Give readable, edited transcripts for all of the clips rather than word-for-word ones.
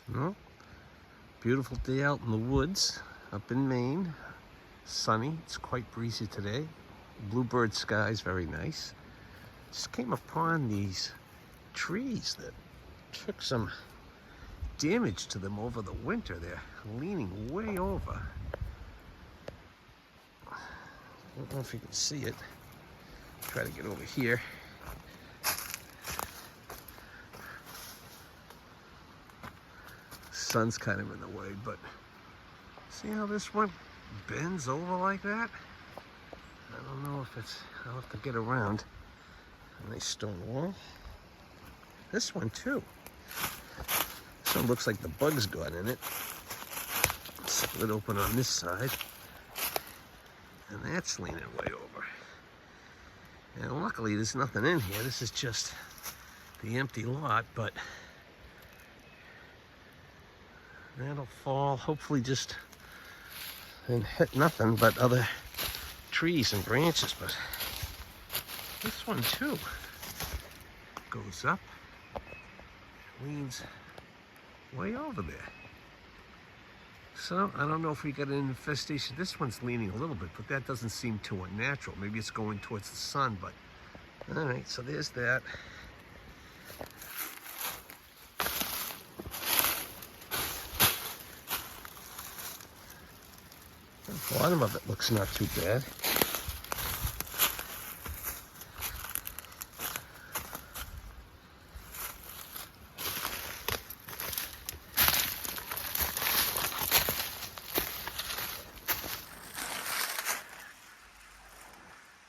No? Beautiful day out in the woods up in Maine. Sunny. It's quite breezy today. Bluebird skies, very nice. Just came upon these trees that took some damage to them over the winter. They're leaning way over. I don't know if you can see it. Try to get over here. Sun's kind of in the way, but see how this one bends over like that? I don't know if it's, I'll have to get around. A nice stone wall. This one too. This one looks like the bugs got in it. Split open on this side. And that's leaning way over. And luckily there's nothing in here. This is just the empty lot, but that'll fall, hopefully just, and hit nothing but other trees and branches. But this one too goes up, leans way over there. So I don't know if we got an infestation. This one's leaning a little bit, but that doesn't seem too unnatural. Maybe it's going towards the sun, but all right, so there's that. The bottom of it looks not too bad.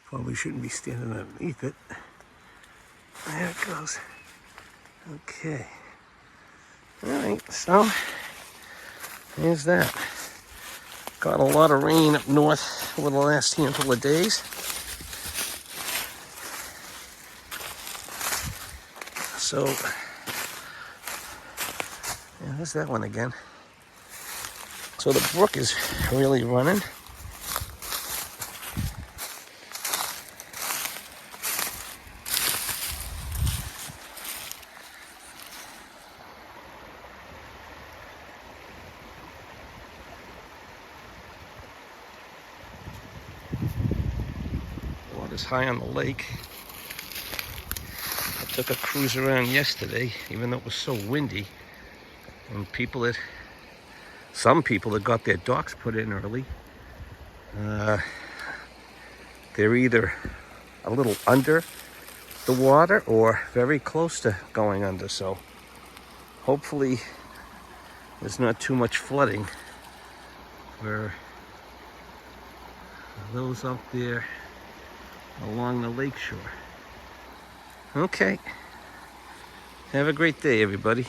Probably shouldn't be standing underneath it. There it goes. Okay. All right, so there's that. Got a lot of rain up north over the last handful of days. So, yeah, there's that one again. So the brook is really running. Water's high on the lake. I took a cruise around yesterday, even though it was so windy. And some people that got their docks put in early, they're either a little under the water or very close to going under. So hopefully there's not too much flooding for those up there along the lakeshore. Okay. Have a great day, everybody.